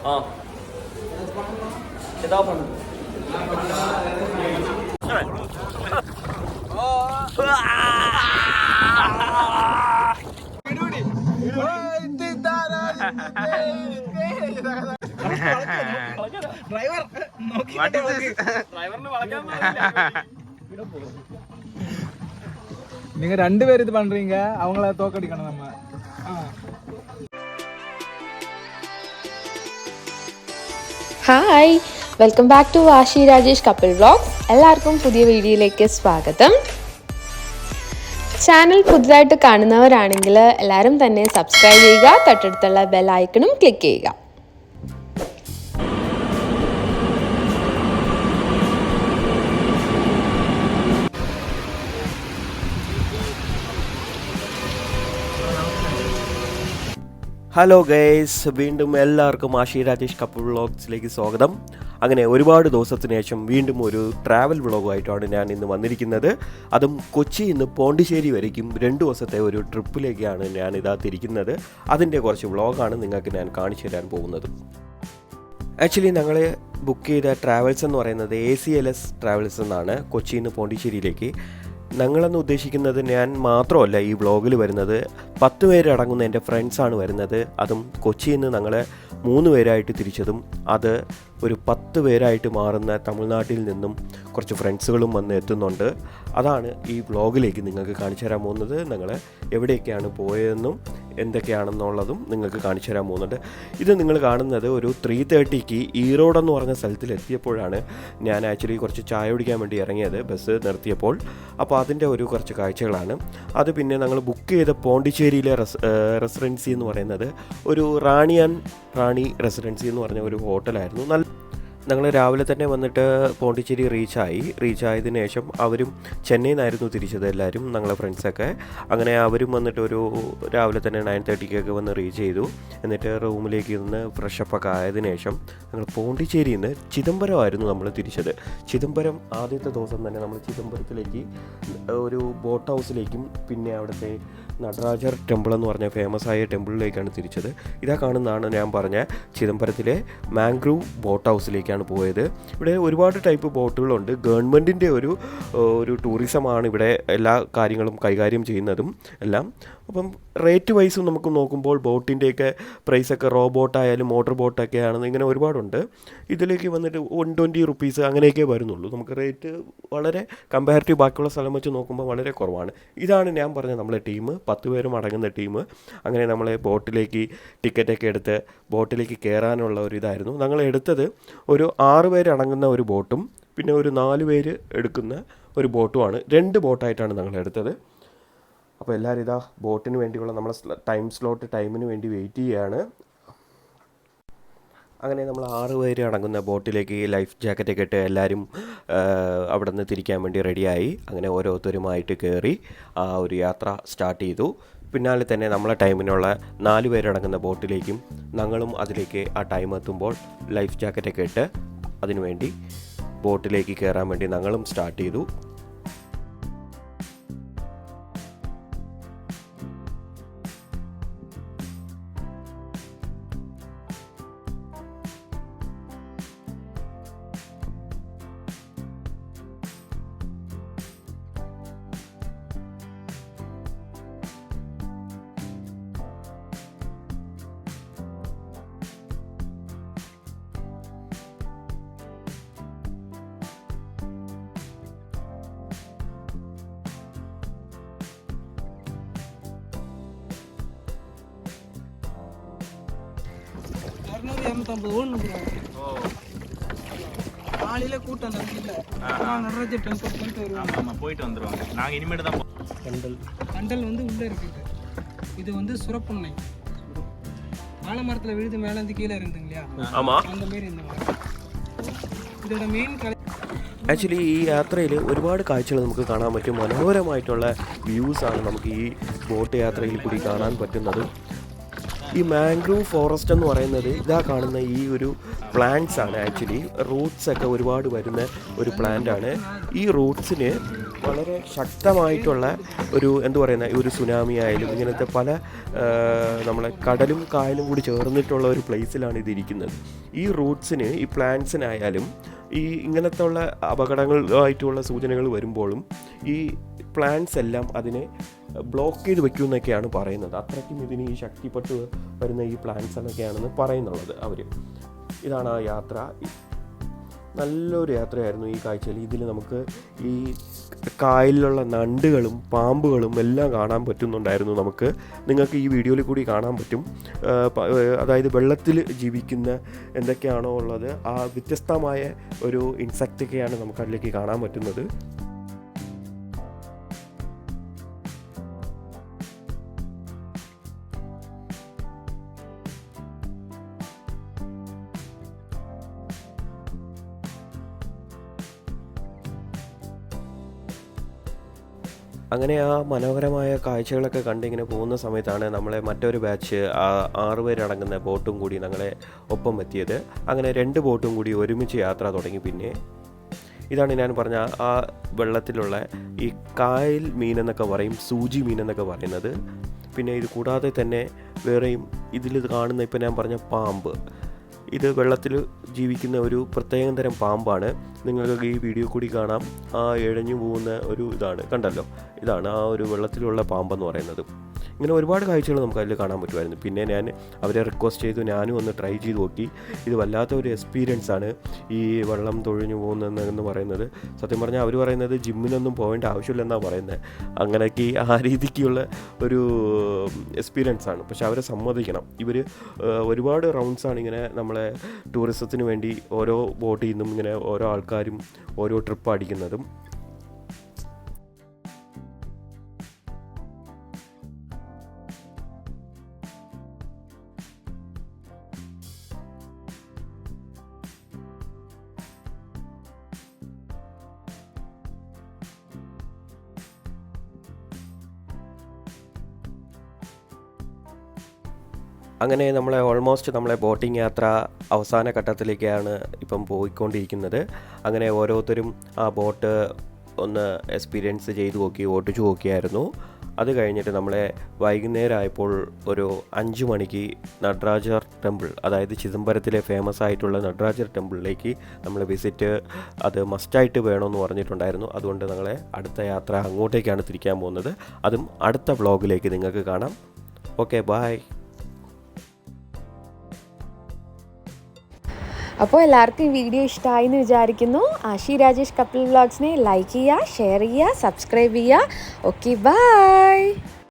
ஆ ஏதா பண்ணு நீங்க 2 பேர் இது பண்றீங்க, அவங்கள தோக்கடிக்கணும் நம்ம. Hi, welcome back to Vashi Rajesh couple vlogs. എല്ലാവർക്കും പുതിയ വീഡിയോയിലേക്ക് സ്വാഗതം. ചാനൽ പുതുതായിട്ട് കാണുന്നവരാണെങ്കിൽ എല്ലാവരും തന്നെ സബ്സ്ക്രൈബ് ചെയ്യുക, തൊട്ടടുത്തുള്ള ബെൽ ഐക്കണും ക്ലിക്ക് ചെയ്യുക. ഹലോ ഗൈസ്, വീണ്ടും എല്ലാവർക്കും ആഷി രാജേഷ് കപ്പിൾ വ്ളോഗ്സിലേക്ക് സ്വാഗതം. അങ്ങനെ ഒരുപാട് ദിവസത്തിന് ശേഷം വീണ്ടും ഒരു ട്രാവൽ വ്ളോഗുമായിട്ടാണ് ഞാൻ ഇന്ന് വന്നിരിക്കുന്നത്. അതും കൊച്ചിയിൽ നിന്ന് പോണ്ടിച്ചേരി വരയ്ക്കും 2 ദിവസത്തെ ഒരു ട്രിപ്പിലേക്കാണ് ഞാൻ തിരിക്കുന്നത്. അതിൻ്റെ കുറച്ച് വ്ളോഗാണ് നിങ്ങൾക്ക് ഞാൻ കാണിച്ചു തരാൻ പോകുന്നത്. ആക്ച്വലി ഞങ്ങൾ ബുക്ക് ചെയ്ത ട്രാവൽസ് എന്ന് പറയുന്നത് ACLS ട്രാവൽസ് എന്നാണ്, കൊച്ചിയിൽ നിന്ന് പോണ്ടിച്ചേരിയിലേക്ക്. ഞങ്ങളെന്ന് ഉദ്ദേശിക്കുന്നത് ഞാൻ മാത്രമല്ല ഈ വ്ളോഗിൽ വരുന്നത്, 10 പേരടങ്ങുന്ന എൻ്റെ ഫ്രണ്ട്സാണ് വരുന്നത്. അതും കൊച്ചിയിൽ നിന്ന് ഞങ്ങൾ 3 പേരായിട്ട് തിരിച്ചതും അത് ഒരു 10 പേരായിട്ട് മാറുന്ന തമിഴ്നാട്ടിൽ നിന്നും കുറച്ച് ഫ്രണ്ട്സുകളും വന്ന് എത്തുന്നുണ്ട്. അതാണ് ഈ വ്ളോഗിലേക്ക് നിങ്ങൾക്ക് കാണിച്ചു തരാൻ പോകുന്നത്. ഞങ്ങൾ എവിടെയൊക്കെയാണ് പോയതെന്നും എന്തൊക്കെയാണെന്നുള്ളതും നിങ്ങൾക്ക് കാണിച്ചു തരാൻ പോകുന്നുണ്ട്. ഇത് നിങ്ങൾ കാണുന്നത് ഒരു 3:30ക്ക് ഈറോഡെന്ന് പറഞ്ഞ സ്ഥലത്തിൽ എത്തിയപ്പോഴാണ് ഞാൻ ആക്ച്വലി കുറച്ച് ചായ കുടിക്കാൻ വേണ്ടി ഇറങ്ങിയത്, ബസ് നിർത്തിയപ്പോൾ. അപ്പോൾ അതിൻ്റെ ഒരു കുറച്ച് കാഴ്ചകളാണ് അത്. പിന്നെ ഞങ്ങൾ ബുക്ക് ചെയ്ത പോണ്ടിച്ചേരിയിലെ റെസിഡൻസി എന്ന് പറയുന്നത് ഒരു റാണി റെസിഡൻസി എന്ന് പറഞ്ഞ ഒരു ഹോട്ടലായിരുന്നു. ഞങ്ങൾ രാവിലെ തന്നെ വന്നിട്ട് പോണ്ടിച്ചേരി റീച്ചായതിനു ശേഷം അവരും ചെന്നൈയിൽ നിന്നായിരുന്നു തിരിച്ചത്, എല്ലാവരും ഞങ്ങളെ ഫ്രണ്ട്സൊക്കെ. അങ്ങനെ അവരും വന്നിട്ട് ഒരു രാവിലെ തന്നെ 9:30ക്കൊക്കെ വന്ന് റീച്ച് ചെയ്തു. എന്നിട്ട് റൂമിലേക്ക് ഇരുന്ന് ഫ്രഷപ്പൊക്കെ ആയതിനു ശേഷം ഞങ്ങൾ പോണ്ടിച്ചേരിയിൽ നിന്ന് ചിദംബരമായിരുന്നു നമ്മൾ തിരിച്ചത്. ചിദംബരം ആദ്യത്തെ ദിവസം തന്നെ നമ്മൾ ചിദംബരത്തിലേക്ക് ഒരു ബോട്ട് ഹൗസിലേക്കും പിന്നെ അവിടുത്തെ നടരാജർ ടെമ്പിൾ എന്ന് പറഞ്ഞ ഫേമസ് ആയ ടെമ്പിളിലേക്കാണ് തിരിച്ചത്. ഇതാ കാണുന്നതാണ് ഞാൻ പറഞ്ഞ ചിദംബരത്തിലെ മാംഗ്രൂവ് ബോട്ട് ഹൗസിലേക്കാണ് പോയത്. ഇവിടെ ഒരുപാട് ടൈപ്പ് ബോട്ടുകളുണ്ട്. ഗവൺമെൻറ്റിൻ്റെ ഒരു ടൂറിസമാണ് ഇവിടെ എല്ലാ കാര്യങ്ങളും കൈകാര്യം ചെയ്യുന്നതും എല്ലാം. അപ്പം റേറ്റ് വൈസും നമുക്ക് നോക്കുമ്പോൾ ബോട്ടിൻ്റെയൊക്കെ പ്രൈസൊക്കെ റോ ബോട്ടായാലും മോട്ടോർ ബോട്ടൊക്കെ ആണെന്ന് ഇങ്ങനെ ഒരുപാടുണ്ട്. ഇതിലേക്ക് വന്നിട്ട് 120 റുപ്പീസ് അങ്ങനെയൊക്കെ വരുന്നുള്ളൂ. നമുക്ക് റേറ്റ് വളരെ കമ്പാരിറ്റീവ് ബാക്കിയുള്ള സ്ഥലം വെച്ച് നോക്കുമ്പോൾ വളരെ കുറവാണ്. ഇതാണ് ഞാൻ പറഞ്ഞ നമ്മളെ ടീം, 10 പേരും അടങ്ങുന്ന ടീം. അങ്ങനെ നമ്മളെ ബോട്ടിലേക്ക് ടിക്കറ്റൊക്കെ എടുത്ത് ബോട്ടിലേക്ക് കയറാനുള്ള ഒരു ഇതായിരുന്നു. ഞങ്ങൾ എടുത്തത് ഒരു 6 പേര് അടങ്ങുന്ന ഒരു ബോട്ടും പിന്നെ ഒരു 4 പേര് എടുക്കുന്ന ഒരു ബോട്ടുമാണ്. 2 ബോട്ടായിട്ടാണ് ഞങ്ങൾ എടുത്തത്. അപ്പോൾ എല്ലാവരും ഇതാ ബോട്ടിന് വേണ്ടിയുള്ള നമ്മളെ ടൈമിന് വേണ്ടി വെയിറ്റ് ചെയ്യുകയാണ്. അങ്ങനെ നമ്മൾ 6 പേര് അടങ്ങുന്ന ബോട്ടിലേക്ക് ലൈഫ് ജാക്കറ്റൊക്കെ ഇട്ട് എല്ലാവരും അവിടെ നിന്ന് തിരിക്കാൻ വേണ്ടി റെഡിയായി. അങ്ങനെ ഓരോരുത്തരുമായിട്ട് കയറി ആ ഒരു യാത്ര സ്റ്റാർട്ട് ചെയ്തു. പിന്നാലെ തന്നെ നമ്മളെ ടൈമിനുള്ള 4 പേരടങ്ങുന്ന ബോട്ടിലേക്കും ഞങ്ങളും അതിലേക്ക് ആ ടൈം എത്തുമ്പോൾ ലൈഫ് ജാക്കറ്റൊക്കെ ഇട്ട് അതിനുവേണ്ടി ബോട്ടിലേക്ക് കയറാൻ വേണ്ടി ഞങ്ങളും സ്റ്റാർട്ട് ചെയ്തു. போயிட்டு வந்துருவாங்க. நாங்க இனிமேட்டு தான் கண்டல் வந்து உள்ள இருக்குது. இது வந்து சுரப்புண்ணை ஆலமரத்துல விழுது மேல இருந்து கீழே இருந்துங்க இல்லையா, அந்த மாதிரி இந்த மாதிரி இதோட മെയിൻ. ആക്ച്വലി ഈ യാത്രയിൽ ഒരുപാട് കാഴ്ചകൾ നമുക്ക് കാണാൻ പറ്റും. മനോഹരമായിട്ടുള്ള വ്യൂസാണ് നമുക്ക് ഈ ബോട്ട് യാത്രയിൽ കൂടി കാണാൻ പറ്റുന്നത്. ഈ മാംഗ്രൂവ് ഫോറസ്റ്റ് എന്ന് പറയുന്നത് ഇതാ കാണുന്ന ഈ ഒരു പ്ലാന്റ്സ് ആണ്. ആക്ച്വലി റൂട്ട്സ് ഒക്കെ ഒരുപാട് വരുന്ന ഒരു പ്ലാന്റ് ആണ്. ഈ റൂട്ട്സിന് വളരെ ശക്തമായിട്ടുള്ള ഒരു എന്താ പറയുന്ന ഒരു സുനാമി ആയാലും ഇങ്ങനത്തെ പല നമ്മളെ കടലും കായലും കൂടി ചേർന്നിട്ടുള്ള ഒരു പ്ലേസിലാണ് ഇതിരിക്കുന്നത്. ഈ റൂട്ട്സിന് ഈ പ്ലാന്റ്സിനായാലും ഈ ഇങ്ങനത്തെ ഉള്ള അപകടങ്ങളായിട്ടുള്ള സൂചനകൾ വരുമ്പോഴും ഈ പ്ലാന്റ്സ് എല്ലാം അതിനെ ബ്ലോക്ക് ചെയ്ത് വെക്കുമെന്നൊക്കെയാണ് പറയുന്നത്. അത്രയ്ക്കും ഇതിന് ഈ ശക്തിപ്പെട്ട് വരുന്ന ഈ പ്ലാന്റ്സ് എന്നൊക്കെയാണെന്ന് പറയുന്നുള്ളത് അവർ. ഇതാണ് ആ യാത്ര. നല്ലൊരു യാത്രയായിരുന്നു ഈ കാഴ്ചയിൽ. ഇതിൽ നമുക്ക് ഈ കായലിലുള്ള നണ്ടുകളും പാമ്പുകളും എല്ലാം കാണാൻ പറ്റുന്നുണ്ടായിരുന്നു. നിങ്ങൾക്ക് ഈ വീഡിയോയിൽ കൂടി കാണാൻ പറ്റും. അതായത് വെള്ളത്തിൽ ജീവിക്കുന്ന എന്തൊക്കെയാണോ ഉള്ളത് ആ വ്യത്യസ്തമായ ഒരു ഇൻസെക്റ്റൊക്കെയാണ് നമുക്ക് അതിലേക്ക് കാണാൻ പറ്റുന്നത്. അങ്ങനെ ആ മനോഹരമായ കാഴ്ചകളൊക്കെ കണ്ടിങ്ങനെ പോകുന്ന സമയത്താണ് നമ്മളെ മറ്റൊരു ബാച്ച് 6 പേരടങ്ങുന്ന ബോട്ടും കൂടി ഞങ്ങളെ ഒപ്പം എത്തിയത്. അങ്ങനെ 2 ബോട്ടും കൂടി ഒരുമിച്ച് യാത്ര തുടങ്ങി. പിന്നെ ഇതാണ് ഞാൻ പറഞ്ഞ ആ വെള്ളത്തിലുള്ള ഈ കായൽ മീനെന്നൊക്കെ പറയും, സൂചി മീനെന്നൊക്കെ പറയുന്നത്. പിന്നെ ഇത് കൂടാതെ തന്നെ വേറെയും ഇതിൽ കാണുന്ന ഇപ്പം ഞാൻ പറഞ്ഞ പാമ്പ്, ഇത് വെള്ളത്തിൽ ജീവിക്കുന്ന ഒരു പ്രത്യേകം തരം പാമ്പാണ്. നിങ്ങൾക്ക് ഈ വീഡിയോ കൂടി കാണാം. ആ ഇഴഞ്ഞു പോകുന്ന ഒരു ഇതാണ്, കണ്ടല്ലോ, ഇതാണ് ആ ഒരു വെള്ളത്തിലുള്ള പാമ്പെന്ന് പറയുന്നത്. ഇങ്ങനെ ഒരുപാട് കാഴ്ചകൾ നമുക്ക് അതിൽ കാണാൻ പറ്റുമായിരുന്നു. പിന്നെ ഞാൻ അവരെ റിക്വസ്റ്റ് ചെയ്തു, ഞാനും ഒന്ന് ട്രൈ ചെയ്ത് നോക്കി. ഇത് വല്ലാത്ത ഒരു എക്സ്പീരിയൻസ് ആണ് ഈ വെള്ളം തൊഴിഞ്ഞു പോകുന്നതെന്ന് പറയുന്നത്. സത്യം പറഞ്ഞാൽ അവർ പറയുന്നത് ജിമ്മിനൊന്നും പോകേണ്ട ആവശ്യമില്ലെന്നാണ് പറയുന്നത്. അങ്ങനെയൊക്കെ ആ രീതിക്കുള്ള ഒരു എക്സ്പീരിയൻസ് ആണ്. പക്ഷെ അവരെ സമ്മതിക്കണം. ഇവർ ഒരുപാട് റൗണ്ട്സാണ് ഇങ്ങനെ നമ്മളെ ടൂറിസത്തിന് വേണ്ടി ഓരോ ബോട്ടിൽ നിന്നും ഇങ്ങനെ ഓരോ ആൾക്കാരും ഓരോ ട്രിപ്പ് അടിക്കുന്നതും. അങ്ങനെ നമ്മളെ ബോട്ടിംഗ് യാത്ര അവസാന ഘട്ടത്തിലേക്കാണ് ഇപ്പം പോയിക്കൊണ്ടിരിക്കുന്നത്. അങ്ങനെ ഓരോരുത്തരും ആ ബോട്ട് ഒന്ന് എക്സ്പീരിയൻസ് ചെയ്ത് നോക്കി, ഓട്ടിച്ചു നോക്കിയായിരുന്നു. അത് കഴിഞ്ഞിട്ട് നമ്മളെ വൈകുന്നേരം ആയപ്പോൾ ഒരു 5 മണിക്ക് നടരാജർ ടെമ്പിൾ, അതായത് ചിദംബരത്തിലെ ഫേമസ് ആയിട്ടുള്ള നടരാജർ ടെമ്പിളിലേക്ക് നമ്മൾ വിസിറ്റ് അത് മസ്റ്റായിട്ട് വേണമെന്ന് പറഞ്ഞിട്ടുണ്ടായിരുന്നു. അതുകൊണ്ട് ഞങ്ങളെ അടുത്ത യാത്ര അങ്ങോട്ടേക്കാണ് തിരിക്കാൻ പോകുന്നത്. അതും അടുത്ത വ്ളോഗിലേക്ക് നിങ്ങൾക്ക് കാണാം. Okay, bye. അപ്പോൾ എല്ലാവർക്കും ഈ വീഡിയോ ഇഷ്ടമായി എന്ന് വിചാരിക്കുന്നു. ആഷി രാജേഷ് കപ്പിൾ വ്ളോഗ്സിനെ ലൈക്ക് ചെയ്യുക, ഷെയർ ചെയ്യുക, സബ്സ്ക്രൈബ് ചെയ്യുക. Okay, by.